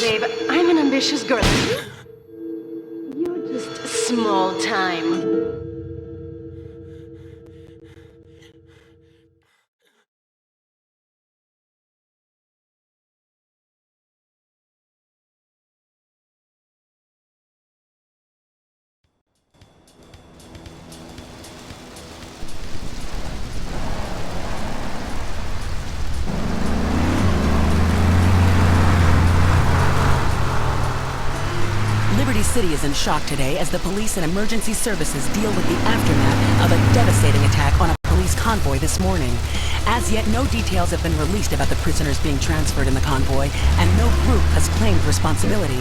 babe. I'm an ambitious girl. You're just small time. Liberty City is in shock today as the police and emergency services deal with the aftermath of a devastating attack on a police convoy this morning. As yet, no details have been released about the prisoners being transferred in the convoy, and no group has claimed responsibility.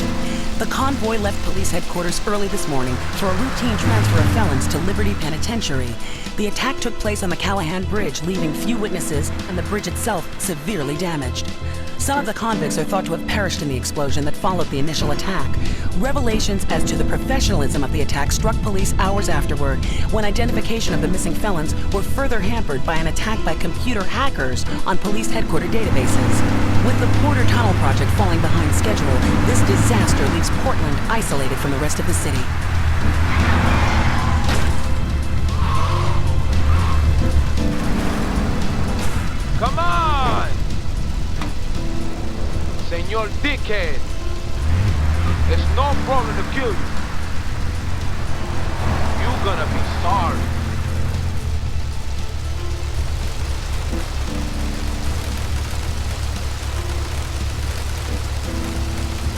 The convoy left police headquarters early this morning for a routine transfer of felons to Liberty Penitentiary. The attack took place on the Callahan Bridge, leaving few witnesses and the bridge itself severely damaged. Some of the convicts are thought to have perished in the explosion that followed the initial attack. Revelations as to the professionalism of the attack struck police hours afterward, when identification of the missing felons were further hampered by an attack by computer hackers on police headquarters databases. With the Porter Tunnel project falling behind schedule, this disaster leaves Portland isolated from the rest of the city. Come on! Señor Dickhead! There's no problem to kill you. You're gonna be sorry.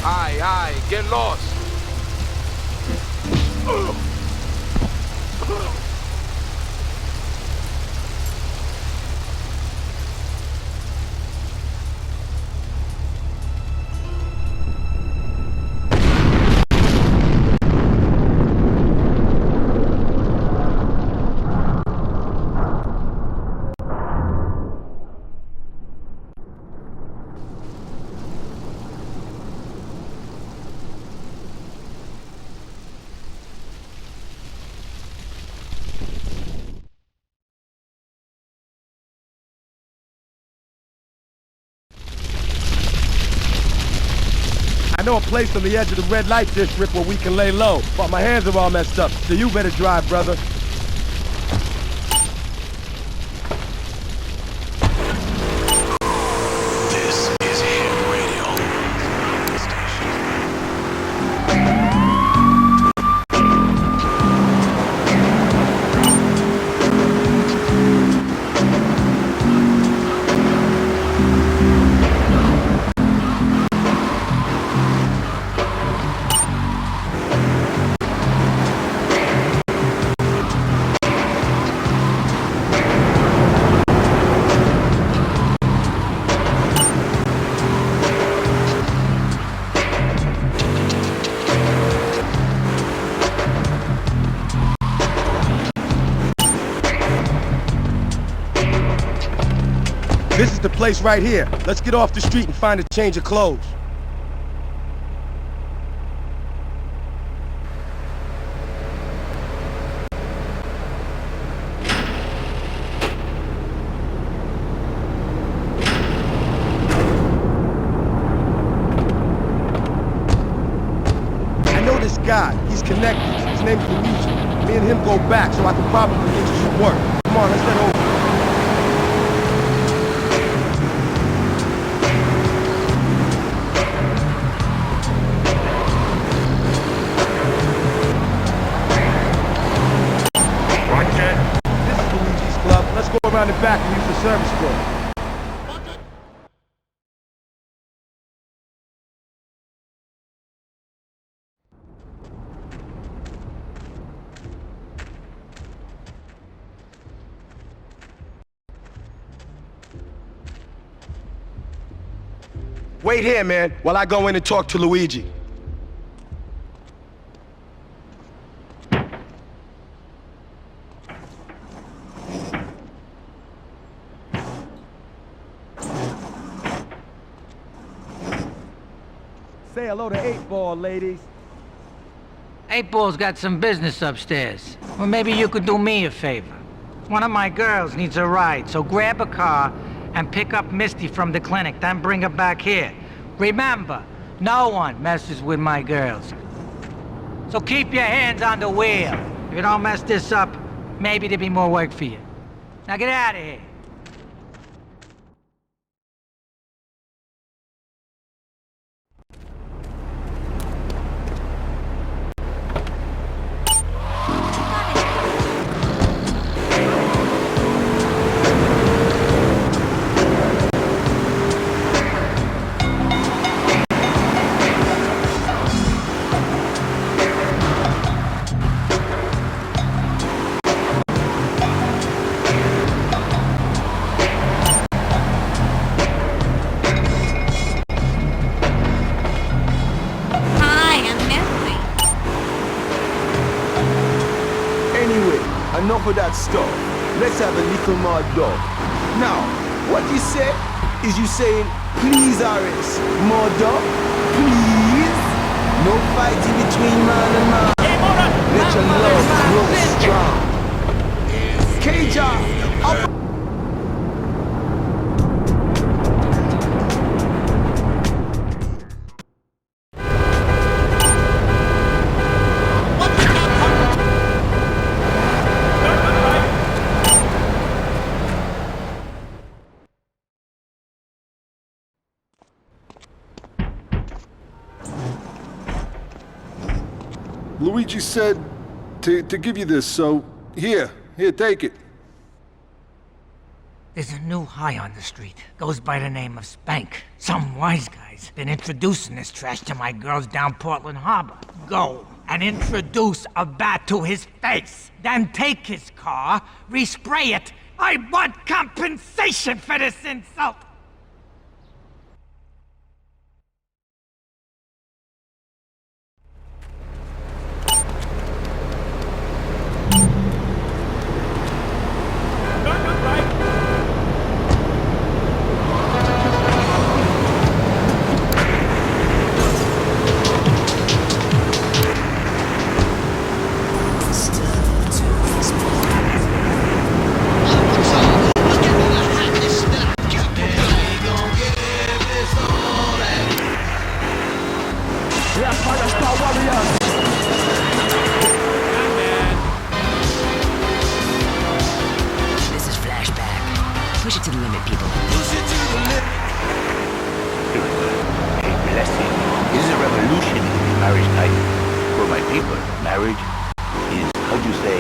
Aye, get lost. I know a place on the edge of the red light district where we can lay low, but my hands are all messed up, so you better drive, brother. This is Hit Radio. This is the place right here. Let's get off the street and find a change of clothes. I know this guy. He's connected. His name's Luigi. Me and him go back, so I can probably get you some work. Come on, let's head over. Around the back and use the service floor. Wait here, man, while I go in and talk to Luigi. Say hello to 8-Ball, ladies. 8-Ball's got some business upstairs. Well, maybe you could do me a favor. One of my girls needs a ride, so grab a car and pick up Misty from the clinic, then bring her back here. Remember, No one messes with my girls. So keep your hands on the wheel. If you don't mess this up, maybe there'll be more work for you. Now get out of here. Enough of that stuff. Let's have a little more dog. Now, what you say is you saying, please, Aris, more dog? Please? No fighting between man and man. Let your love grow strong. Cager, up. Luigi said to give you this, so here, take it. There's a new high on the street. Goes by the name of Spank. Some wise guy's been introducing this trash to my girls down Portland Harbor. Go and introduce a bat to his face. Then take his car, respray it. I want compensation for this insult. Push it to the limit, people. Push it to the limit. A blessing is a revolution in marriage night. For my people, marriage is, how do you say,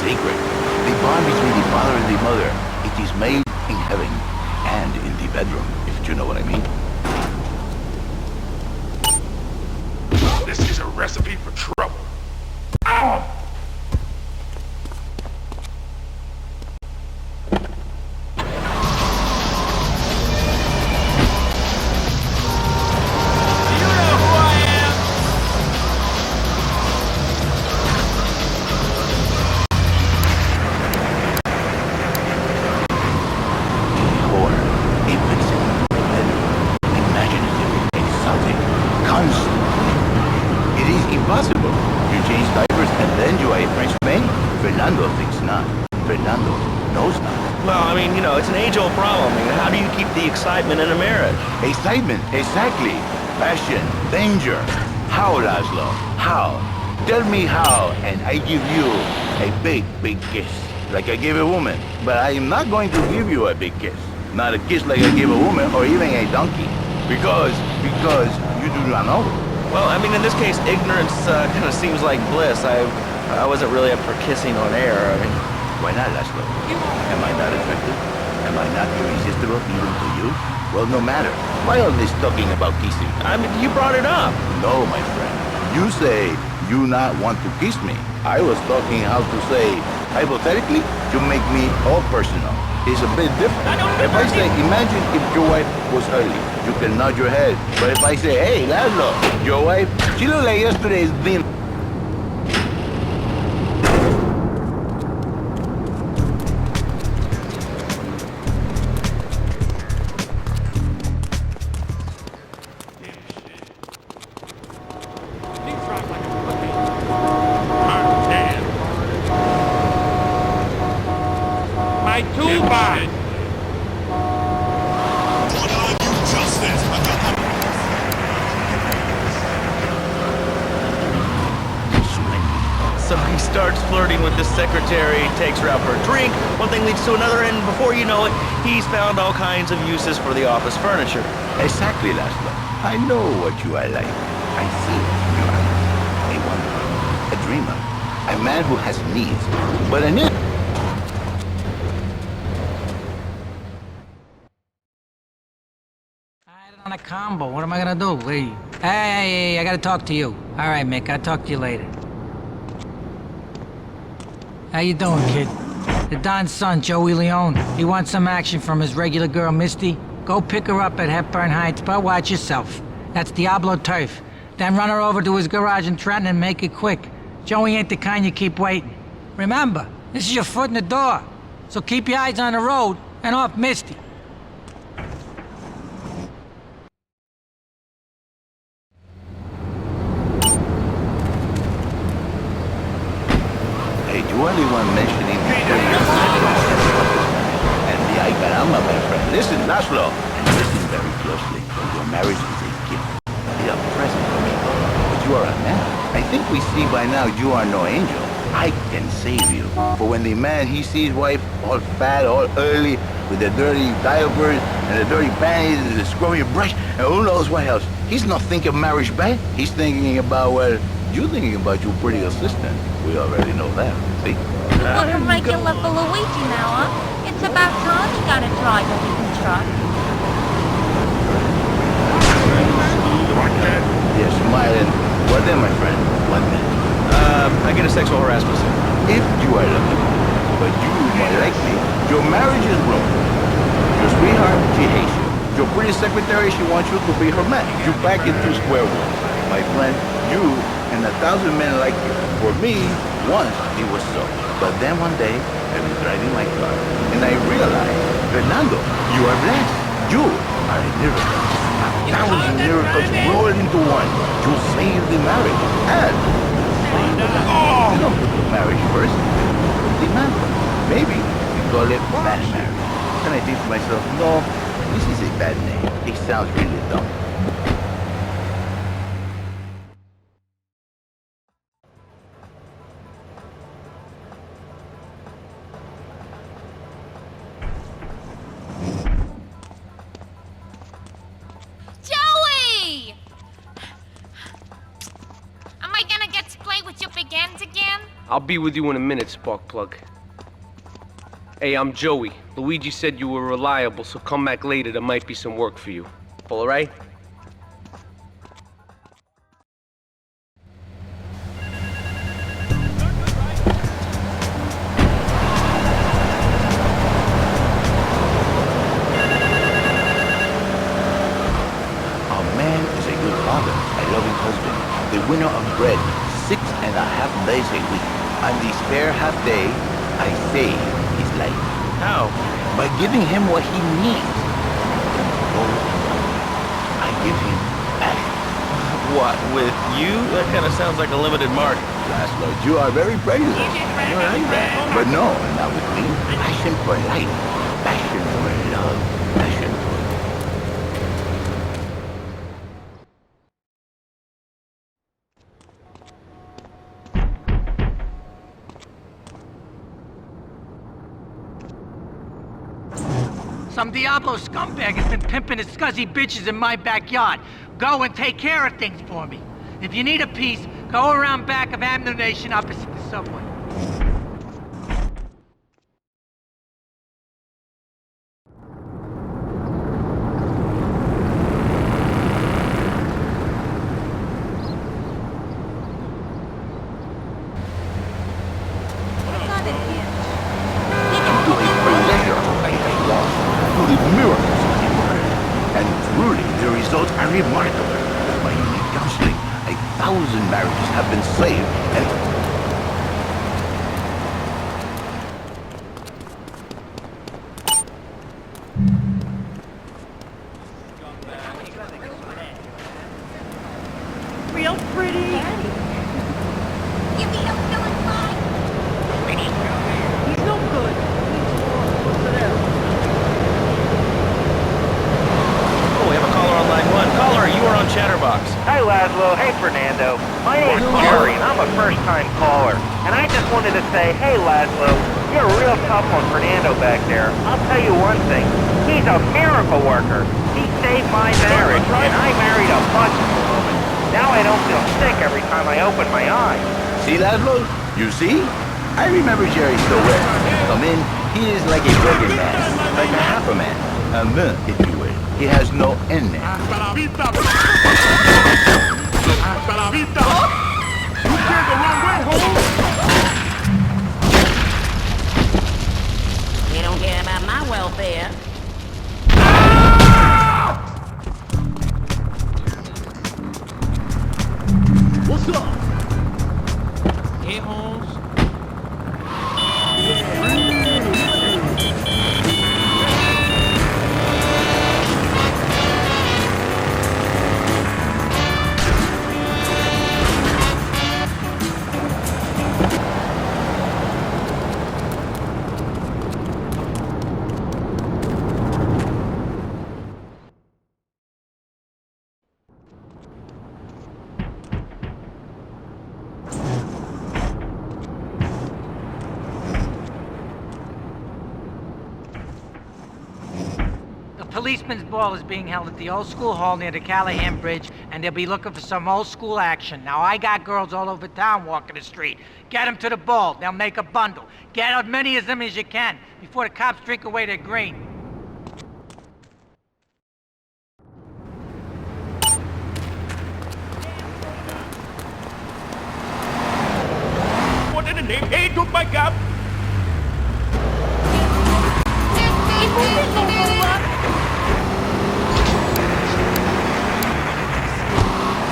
sacred. The bond between the father and the mother. It is made in heaven and in the bedroom, if you know what I mean. This is a recipe for trouble. Ow! Impossible. You change diapers and then you are a French maid? Fernando thinks not. Fernando knows not. Well, I mean, you know, it's an age-old problem. I mean, how do you keep the excitement in a marriage? Excitement, exactly. Passion, danger. How, Laszlo? How? Tell me how, and I give you a big, big kiss. Like I gave a woman. But I am not going to give you a big kiss. Not a kiss like I gave a woman or even a donkey. Because you do not know. Well, I mean, in this case, ignorance kind of seems like bliss. I wasn't really up for kissing on air. I mean, why not, Laszlo? Am I not attractive? Am I not irresistible even to you? Well, no matter. Why all this talking about kissing? I mean, you brought it up. No, my friend. You say you not want to kiss me. I was talking how to say, hypothetically, to make me all personal. It's a bit different. If I say, imagine if your wife was early, you can nod your head. But if I say, hey, Laszlo, your wife, she looked like yesterday's dinner. My toolbox! Gonna give justice. starts flirting with this secretary, takes her out for a drink. One thing leads to another, and before you know it, he's found all kinds of uses for the office furniture. Exactly, Laszlo. I know what you are like. I see you are a wanderer, a dreamer, a man who has needs, but a need. On a combo, what am I gonna do? Hey, I gotta talk to you. All right, Mick, I'll talk to you later. How you doing, kid? The Don's son, Joey Leone. He wants some action from his regular girl, Misty. Go pick her up at Hepburn Heights, but watch yourself. That's Diablo turf. Then run her over to his garage in Trenton and make it quick. Joey ain't the kind you keep waiting. Remember, this is your foot in the door. So keep your eyes on the road and off Misty. You only want mentioning the and the ay caramba, my friend. Listen, Laszlo, and listen very closely. Your marriage is a gift. It's a present from me. But you are a man. I think we see by now you are no angel. I can save you. For when the man, he sees wife all fat, all early, with the dirty diapers and the dirty panties and the scrubby brush, and who knows what else. He's not thinking marriage bad. He's thinking about, well, you're thinking about your pretty assistant. We already know that, see? Well, a regular for Luigi now, huh? It's about time you got a driver we can trust. You're smiling. What then, my friend? What then? I get a sexual harassment suit. If you are lucky, but you more likely, your marriage is ruined. Your sweetheart, she hates you. Your pretty secretary, she wants you to be her man. You back into square one. My friend, you and 1,000 men like you. For me, once it was so. But then one day, I was driving my car, and I realized, Fernando, you are blessed. You are a miracle. 1,000 miracles rolled into one. You saved the marriage. And you don't put the marriage first. Put the man first. Maybe we call it bad marriage. Then I think to myself, no, this is a bad name. It sounds really dumb. Joey! Am I gonna get to play with your big ends again? I'll be with you in a minute, Sparkplug. Hey, I'm Joey. Luigi said you were reliable, so come back later. There might be some work for you. All right? The winner of bread 6.5 days a week. On the spare half day, I save his life. How? By giving him what he needs. Oh, I give him passion. What, with you? That kind of sounds like a limited mark. Laszlo, you are very prejudiced. You're right, but no, not with me. Passion for life. Passion for love. Passion for... Some Diablo scumbag has been pimping his scuzzy bitches in my backyard. Go and take care of things for me. If you need a piece, go around back of Ammunition opposite the subway. Remarkable. By unique counseling, 1,000 marriages have been saved and... Real pretty. You beat him feeling fine. He's no good. Oh, we have a caller on line 1. Caller, you are on Chatterbox. Hi, Laszlo. Hey, Fernando. My name's Jerry, and I'm a first-time say, hey, Laszlo, you're a real tough one, Fernando back there. I'll tell you one thing. He's a miracle worker. He saved my marriage, and I married a bunch of women. Now I don't feel sick every time I open my eyes. See, Laszlo? You see? I remember Jerry so well. Come in, he is like a broken man, like a half a man. A man, if you will. He has no end there. Hasta la vista. Hasta la vista. You came the wrong way, homie. You don't care about my welfare. What's up? Hey, Holmes. The policeman's ball is being held at the old school hall near the Callahan Bridge, and they'll be looking for some old school action. Now, I got girls all over town walking the street. Get them to the ball. They'll make a bundle. Get as many of them as you can before the cops drink away their green. What in the name? Hey, took my cap.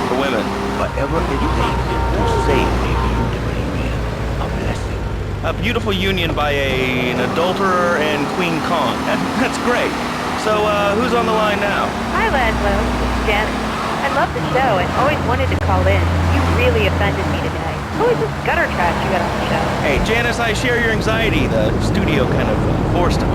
For women, whatever it takes to save a beautiful union. A blessing. A beautiful union by an adulterer and Queen Kong. That's great. So, who's on the line now? Hi, Laszlo. It's Janet. I love the show and always wanted to call in. You really offended me today. Who is this gutter trash you got on the show? Hey, Janice, I share your anxiety. The studio kind of forced it.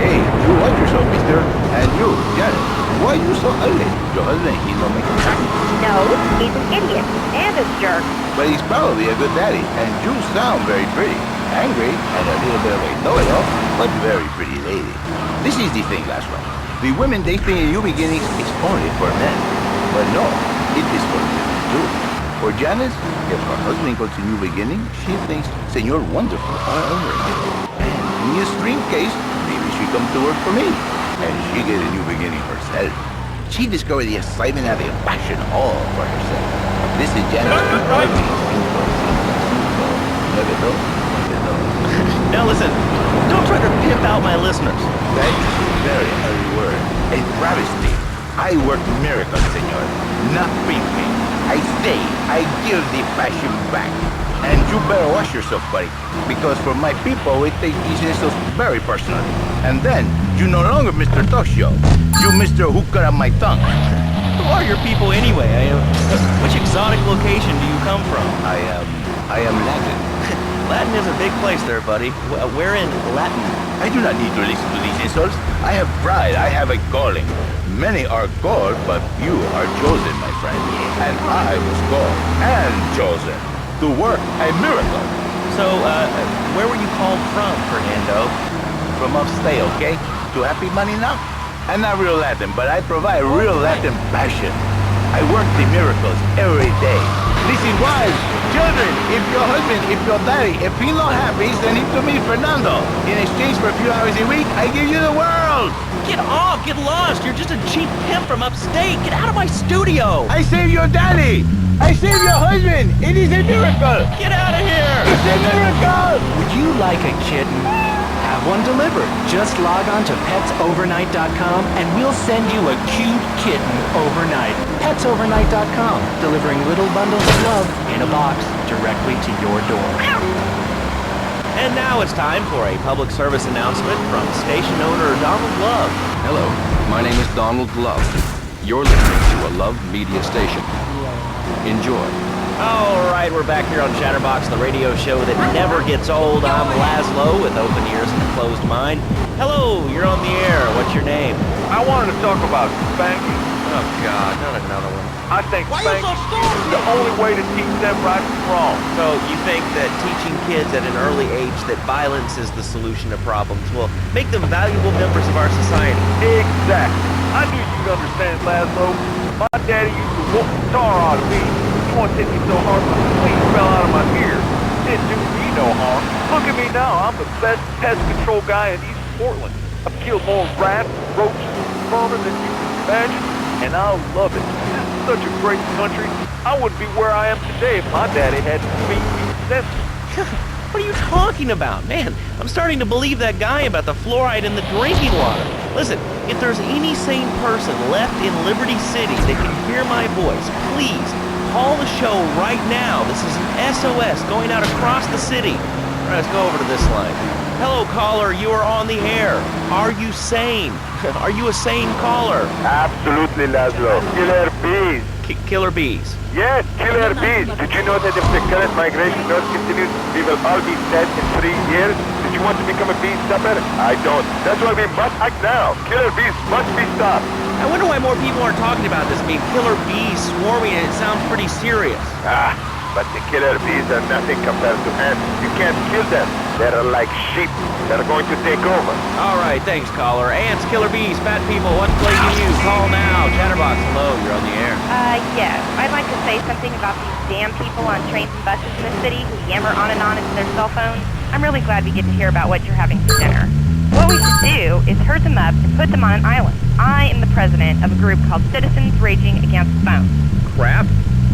Hey, you watch yourself, mister. And you, Janet, why are you so ugly? Your husband, he's not making tracking. No, he's an idiot and a jerk. But he's probably a good daddy, and you sound very pretty. Angry, and a little bit of a know-it-all, but very pretty lady. This is the thing, Laszlo. The women they think in new beginnings is only for men. But no, it is for women too. For Janice, if her husband goes to new beginning, she thinks Senor Wonderful all over again. And in the extreme case, maybe she come to work for me. And she get a new beginning herself. She discovered the excitement of a passion all for herself. This is Janice. Now listen, don't try to pimp out my listeners. That is a very ugly word. A travesty. I work miracles, senor. Not pimping. I say, I give the passion back. And you better watch yourself, buddy. Because for my people, we take these insults very personally. And then, you no longer Mr. Talk Show. You Mr. Who Cut Out My Tongue. Who are your people anyway? Which exotic location do you come from? I am Latin. Latin is a big place there, buddy. Where in Latin? I do not need to listen to these insults. I have pride. I have a calling. Many are called, but you are chosen, my friend. And I was called and chosen to work a miracle. So, where were you called from, Fernando? From upstate, okay? To happy money now? I'm not real Latin, but I provide real Latin passion. I work the miracles every day. Listen, wives, children, if your husband, if your daddy, if he's not happy, send him to me, Fernando. In exchange for a few hours a week, I give you the world. Get off, get lost. You're just a cheap pimp from upstate. Get out of my studio. I saved your daddy. I saved your husband. It is a miracle. Get out of here. It's a miracle. Would you like a kitten? Have one delivered. Just log on to petsovernight.com and we'll send you a cute kitten overnight. Petsovernight.com, delivering little bundles of love in a box directly to your door. And now it's time for a public service announcement from station owner Donald Love. Hello, my name is Donald Love. You're listening to a Love Media station. Enjoy. All right, we're back here on Chatterbox, the radio show that never gets old. I'm Laszlo with open ears and a closed mind. Hello, you're on the air. What's your name? I wanted to talk about spanking. Oh God, not another one. I think spanking is the only way to teach them right from wrong. So you think that teaching kids at an early age that violence is the solution to problems will make them valuable members of our society? Exactly. I knew you'd understand, Laszlo. My daddy used to whoop the tar out of me. He once hit me so hard my spleen fell out of my ear. Didn't do me no harm. Look at me now. I'm the best pest control guy in East Portland. I've killed more rats, roaches, and vermin than you can imagine, and I love it. This is such a great country. I wouldn't be where I am today if my daddy hadn't beat me senseless. What are you talking about? Man, I'm starting to believe that guy about the fluoride in the drinking water. Listen, if there's any sane person left in Liberty City that can hear my voice, please call the show right now. This is an SOS going out across the city. All right, let's go over to this line. Hello, caller. You are on the air. Are you sane? Are you a sane caller? Absolutely, Laszlo. Killer bees. Killer bees. Yes, killer bees. Did you know that if the current migration rate continues, we will all be dead in 3 years? Did you want to become a bee stopper? I don't. That's why we must act now. Killer bees must be stopped. I wonder why more people aren't talking about this. I mean, killer bees swarming, and it sounds pretty serious. But the killer bees are nothing compared to ants. You can't kill them. They're like sheep. They're going to take over. All right, thanks, caller. Ants, killer bees, fat people, what's plaguing you? Call now. Chatterbox, hello, you're on the air. Yes. I'd like to say something about these damn people on trains and buses in the city who yammer on and on into their cell phones. I'm really glad we get to hear about what you're having for dinner. What we should do is herd them up and put them on an island. I am the president of a group called Citizens Raging Against Phones. Crap?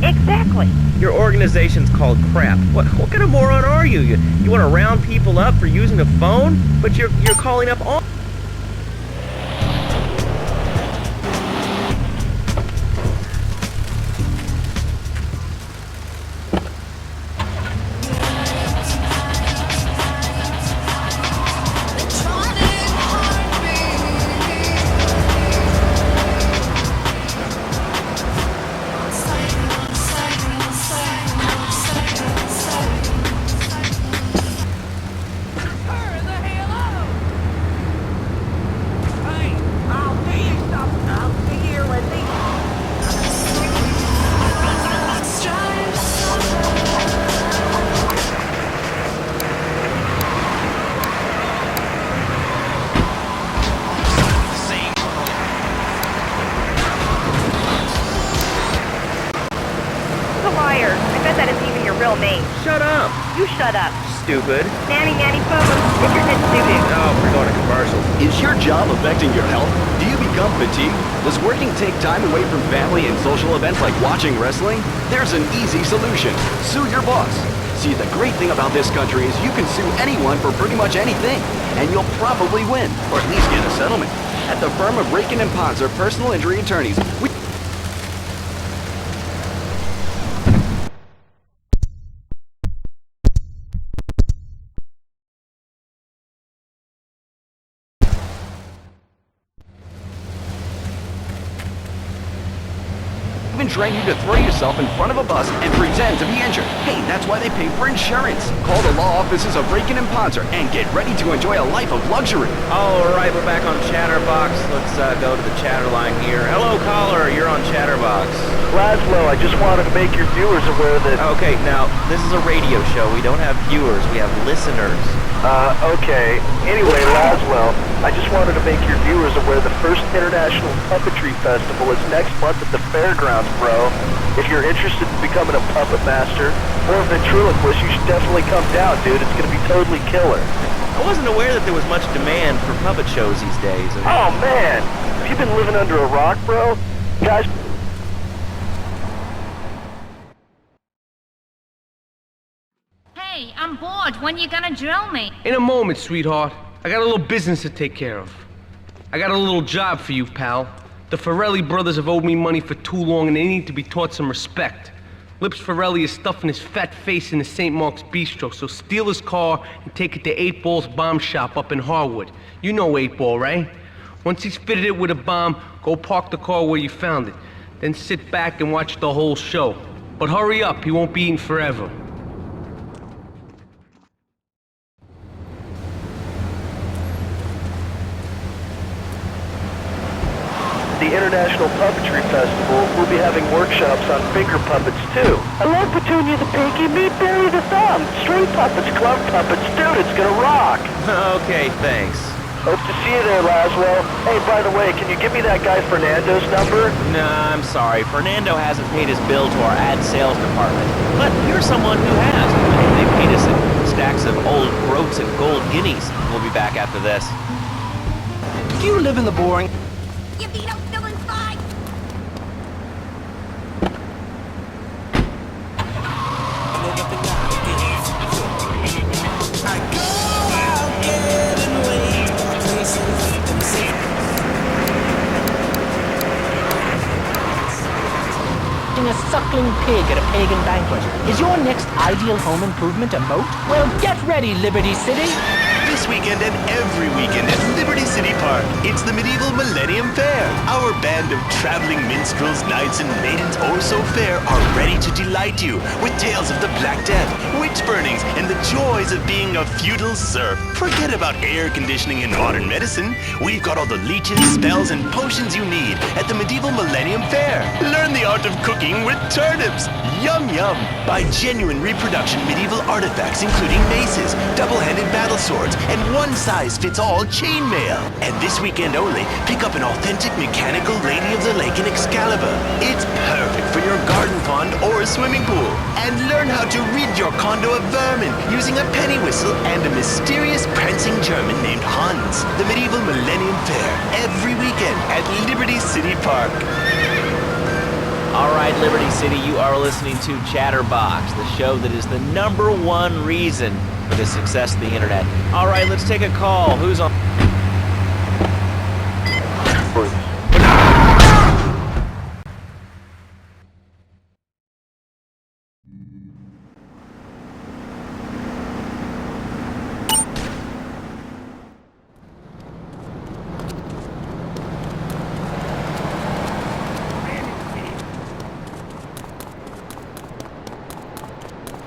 Exactly. Your organization's called Crap. What kind of moron are you? You want to round people up for using a phone? But you're calling up all... Shut up! You shut up. Stupid. Nanny, boo. Internet stupid. Oh, we're going to commercial. Is your job affecting your health? Do you become fatigued? Does working take time away from family and social events like watching wrestling? There's an easy solution. Sue your boss. See, the great thing about this country is you can sue anyone for pretty much anything, and you'll probably win, or at least get a settlement. At the firm of Rakin & Ponzer Personal Injury Attorneys, we... even train you to throw yourself in front of a bus and pretend to be injured. Hey, that's why they pay for insurance. Call the law offices of Rakin & Ponzer and get ready to enjoy a life of luxury. All right, we're back on Chatterbox. Let's go to the chatter line here. Hello, caller. You're on Chatterbox. Laszlo, I just wanted to make your viewers aware that... Okay, now, this is a radio show. We don't have viewers. We have listeners. Okay. Anyway, Laszlo, I just wanted to make your viewers aware the first International Puppetry Festival is next month at the fairgrounds, bro. If you're interested in becoming a puppet master or a ventriloquist, you should definitely come down, dude. It's gonna be totally killer. I wasn't aware that there was much demand for puppet shows these days. Oh, man! Have you been living under a rock, bro? Guys... Hey, I'm bored. When you gonna drill me? In a moment, sweetheart. I got a little business to take care of. I got a little job for you, pal. The Forelli brothers have owed me money for too long and they need to be taught some respect. Lips Forelli is stuffing his fat face in the St. Mark's Bistro, so steal his car and take it to 8 Ball's bomb shop up in Harwood. You know 8 Ball, right? Once he's fitted it with a bomb, go park the car where you found it. Then sit back and watch the whole show. But hurry up, he won't be eating forever. the International Puppetry Festival, we'll be having workshops on finger puppets too. I love Petunia the Pinky, meet Barry the Thumb, street puppets, glove puppets, dude, it's gonna rock! Okay, thanks. Hope to see you there, Laszlo. Hey, by the way, can you give me that guy Fernando's number? Nah, I'm sorry. Fernando hasn't paid his bill to our ad sales department. But here's someone who has. And they paid us in stacks of old groats and gold guineas. We'll be back after this. Do you live in the boring... Your Vito's still inside! A suckling pig at a pagan banquet. Is your next ideal home improvement a moat? Well, get ready, Liberty City! This weekend and every weekend at Liberty City Park, it's the Medieval Millennium Fair. Our band of traveling minstrels, knights, and maidens oh so fair are ready to delight you with tales of the Black Death, witch burnings, and the joys of being a feudal serf. Forget about air conditioning and modern medicine. We've got all the leeches, spells, and potions you need at the Medieval Millennium Fair. Learn the art of cooking with turnips. Yum yum! Buy genuine reproduction medieval artifacts including maces, double-handed battle swords, and one-size-fits-all chainmail. And this weekend only, pick up an authentic mechanical Lady of the Lake in Excalibur. It's perfect for your garden pond or swimming pool. And learn how to rid your condo of vermin using a penny whistle and a mysterious prancing German named Hans. The Medieval Millennium Fair, every weekend at Liberty City Park. All right, Liberty City, you are listening to Chatterbox, the show that is the #1 reason for the success of the internet. All right, let's take a call. Who's on?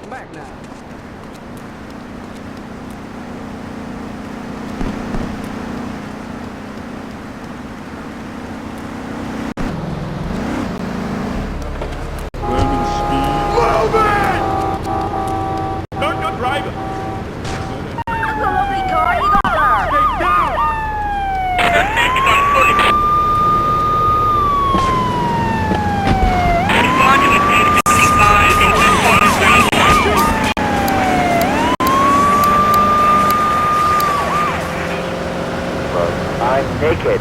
Back now. Don't drive it! That's a lovely car you got there! Stay down! I'm naked.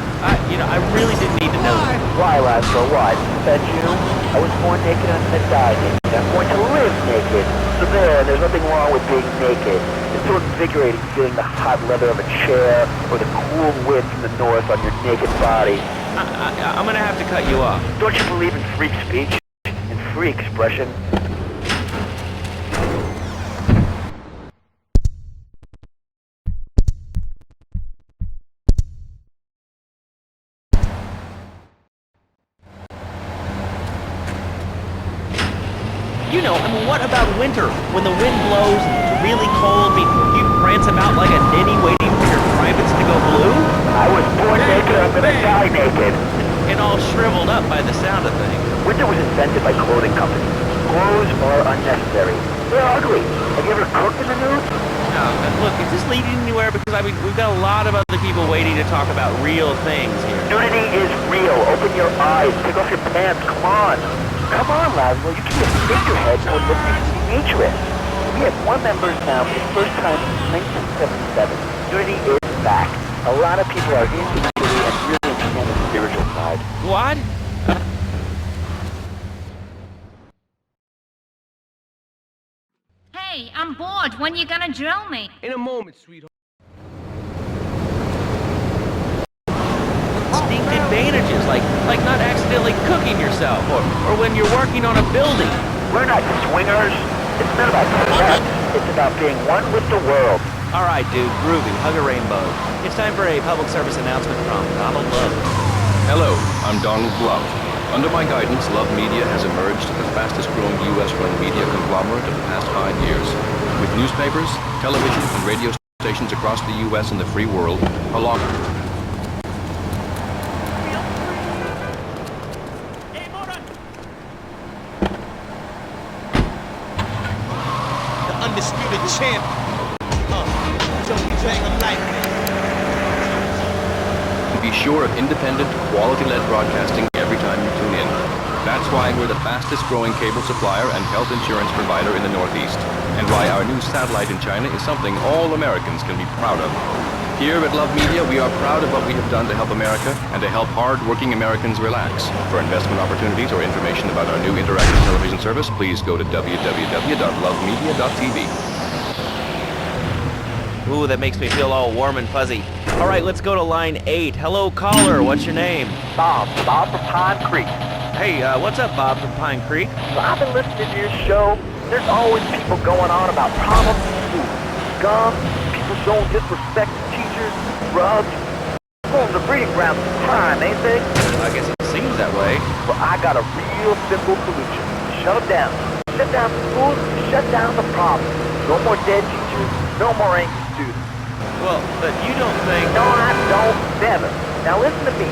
I really didn't need to know. Why, Laszlo? Why? Fed you? I was born naked and I'm gonna die naked. I'm going to live naked. So there's nothing wrong with being naked. It's so invigorating feeling the hot leather of a chair or the cool wind from the north on your naked body. I'm gonna have to cut you off. Don't you believe in free speech and free expression? What about winter? When the wind blows, it's really cold, you prance about like a ninny waiting for your privates to go blue? I was born naked, I'm gonna die naked. And all shriveled up by the sound of things. Winter was invented by clothing companies. Clothes are unnecessary. They're ugly. Have you ever cooked in the nude? No, look, is this leading anywhere? Because, we've got a lot of other people waiting to talk about real things here. Nudity is real. Open your eyes. Take off your pants. Come on. Come on, Laszlo. You can't stick your head toward what used to be dangerous. We have more members now for the first time since 1977. Nudity is back. A lot of people are into nudity and really understand the spiritual side. What? Hey, I'm bored. When you gonna drill me? In a moment, sweetheart. Distinct advantages, like not accidentally cooking yourself, or when you're working on a building. We're not swingers. It's not about sex. It's about being one with the world. All right, dude, groovy, hug a rainbow. It's time for a public service announcement from Donald Love. Hello, I'm Donald Love. Under my guidance, Love Media has emerged as the fastest-growing U.S.-run media conglomerate of the past 5 years. With newspapers, television, and radio stations across the U.S. and the free world, along... can be sure of independent, quality-led broadcasting every time you tune in. That's why we're the fastest growing cable supplier and health insurance provider in the Northeast, and why our new satellite in China is something all Americans can be proud of. Here at Love Media, we are proud of what we have done to help America and to help hard-working Americans relax. For investment opportunities or information about our new interactive television service, please go to www.lovemedia.tv. Ooh, that makes me feel all warm and fuzzy. All right, let's go to line 8. Hello, caller. What's your name? Bob from Pine Creek. Hey, what's up, Bob from Pine Creek? So I've been listening to your show. There's always people going on about problems in school. Scum, people showing disrespect to teachers, drugs. Schools are breeding grounds for crime, ain't they? I guess it seems that way. Well, I got a real simple solution. Shut them down. Shut down the schools, shut down the problem. No more dead teachers, no more angry students. Well, but you don't think... No, I don't, never. Now listen to me.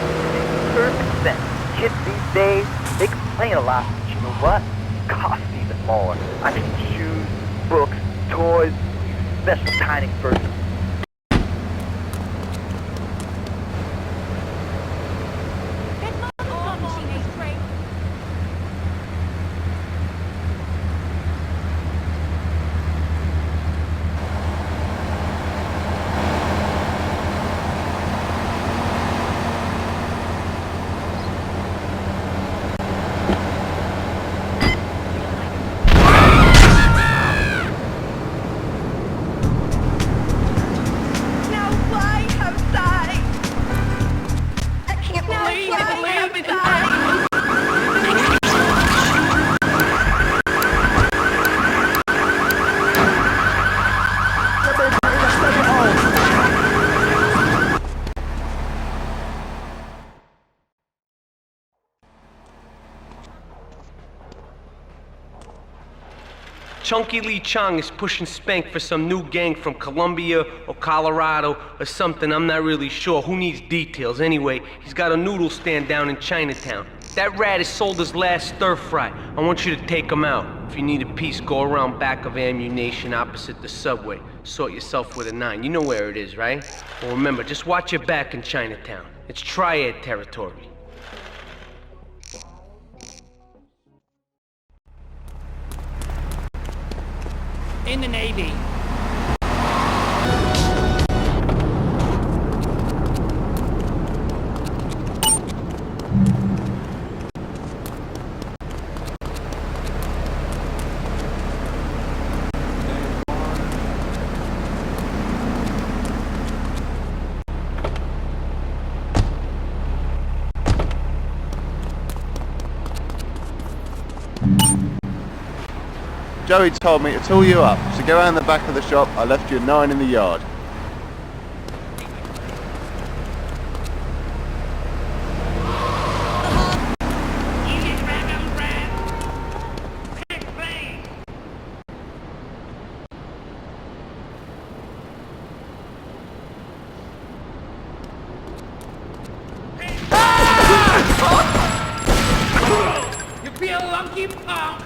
Perfect sense. Kids these days, they complain a lot, but you know what? Cost even more. I mean, shoes, books, toys, special tiny first. Chunky Lee Chong is pushing Spank for some new gang from Colombia or Colorado or something, I'm not really sure. Who needs details? Anyway, he's got a noodle stand down in Chinatown. That rat has sold his last stir-fry. I want you to take him out. If you need a piece, go around back of Ammunition opposite the subway. Sort yourself with a 9. You know where it is, right? Well, remember, just watch your back in Chinatown. It's triad territory. In the Navy. Joey told me to tool you up, so go around the back of the shop. I left you a 9 in the yard. You feel lucky, punk?